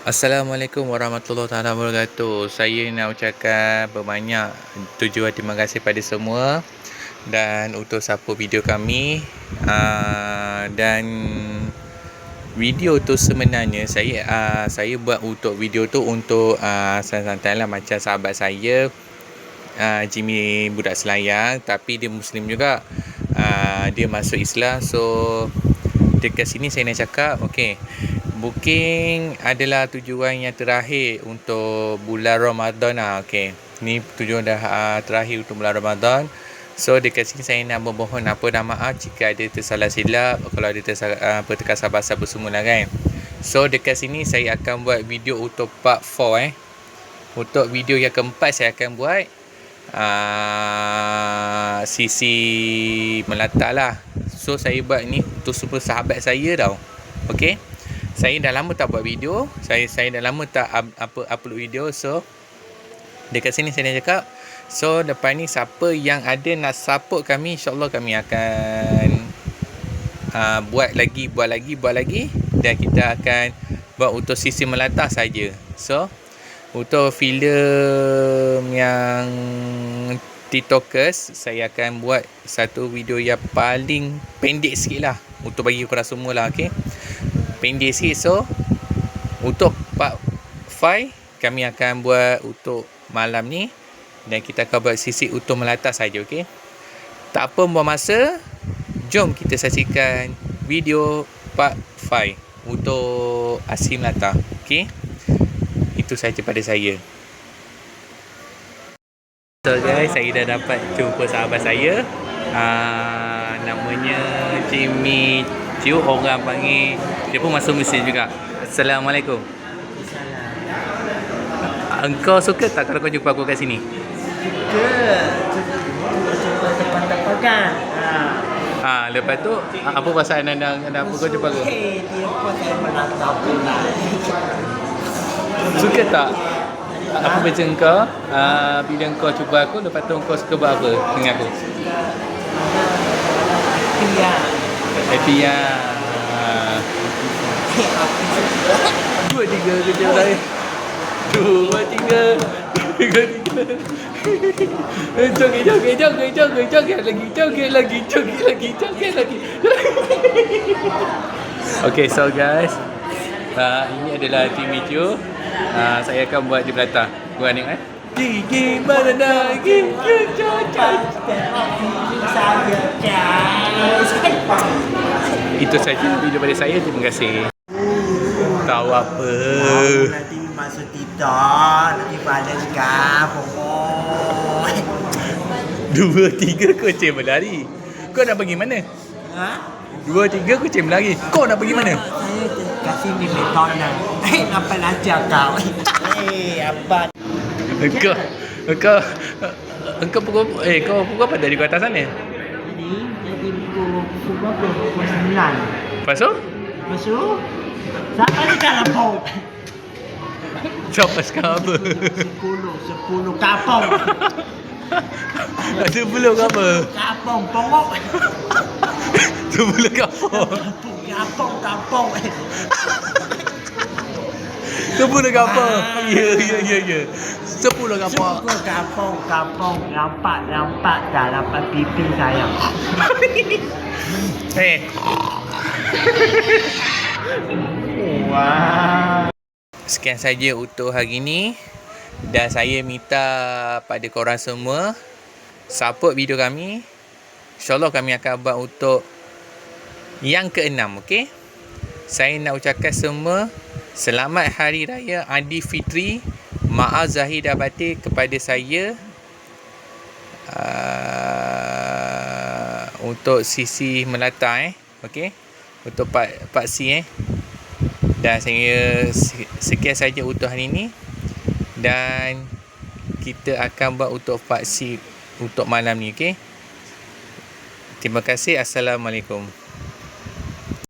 Assalamualaikum warahmatullahi wabarakatuh. Saya nak ucapkan berbanyak tujuan terima kasih pada semua dan untuk support video kami. Dan video tu sebenarnya saya buat untuk video tu untuk santai-santai lah, macam sahabat saya Jimmy budak Selayang, tapi dia Muslim juga. Dia masuk Islam. So dekat sini saya nak cakap, okey, booking adalah tujuan yang terakhir untuk bulan Ramadan lah. Okey, ni tujuan dah terakhir untuk bulan Ramadan. So dekat sini saya nak memohon maaf jika ada tersalah silap, kalau ada terkasar bahasa bersemua lah kan. So dekat sini saya akan buat video untuk part 4 Untuk video yang keempat saya akan buat sisi melata lah. So saya buat ni untuk semua sahabat saya tau. Okey, saya dah lama tak buat video, saya dah lama tak upload video. So dekat sini saya nak cakap, so lepas ni siapa yang ada nak support kami, InsyaAllah kami akan buat lagi dan kita akan buat untuk sisi melata saja. So untuk filem yang TikTokers, saya akan buat satu video yang paling pendek sikit lah untuk bagi korang semua lah. Okay, pendek sikit. So untuk part 5 kami akan buat untuk malam ni, dan kita akan buat sisi untuk melata saja. Okay, tak apa buang masa, jom kita saksikan video part 5 untuk aksi melata. Okay, itu saja pada saya. So guys, saya dah dapat jumpa sahabat saya, namanya Jimmy Ciu, orang panggil, dia pun masuk Mesir juga. Assalamualaikum. Engkau suka tak kalau kau jumpa aku kat sini? Suka tempat-tempat kan. Lepas tu apa pasal anda apa kau jumpa aku? Dia pun saya melata pula. Suka tak? Apa beza engkau bila engkau cuba aku, lepas tu engkau suka buat apa dengan aku? Happy ya. 2, 3 kejap saya. 2, 3 joget lagi. Okay, so guys, ini adalah Jimmy Ciu. Saya akan buat di belakang. Gua tengok gigi mana lagi itu saja video pada saya. Terima kasih. Tahu apa? Nanti masuk TikTok, nanti balas kah pokok. 2, 3 kucing berlari. Kau nak pergi mana? 2, 3 kucing berlari. Kau nak pergi mana? Saya kasih di McDonald. Apa aja kau? Apa? Engkau pukul apa dari atas sana? Jadi pukul berapa? Pukul 9. Lepas tu? Sampai di kampung. Sampai sekarang apa? 10 kampung. 10 ke apa? Kampung pokok. 10 kampung. Kampung. 10 kampung. Ya. 10 kampung. Kampung. Nampak dah dapat pipi saya. Wah. Sekian saja untuk hari ini, dan saya minta pada korang semua support video kami. InsyaAllah kami akan buat untuk yang ke-6. Okay, saya nak ucapkan semua selamat Hari Raya Aidilfitri. Maaf zahir dan batin kepada saya untuk sisi melata. Okay, untuk part C. Dan saya sekian saja untuk hari ini, dan kita akan buat untuk part C untuk malam ni. Okay, terima kasih. Assalamualaikum.